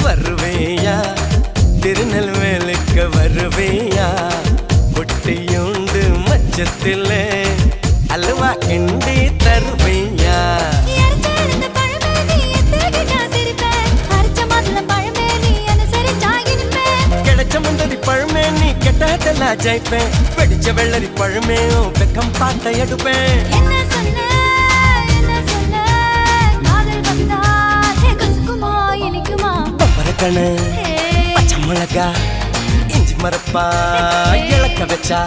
வருவேயா திருநெல்வேலுக்கு வருவேயா பொட்டியுண்டு மச்சத்திலே அல்வா கிண்டி தருவேயா கிடைச்ச முந்தரி பழமே நீ கெட்டதெல்லாம் ஜெயிப்பேன் வெடிச்ச வெள்ளரி பழமே வெக்கம் பார்த்த எடுப்பேன் பச்சை மிளகா இஞ்சி மரப்பா இழக்க வச்சா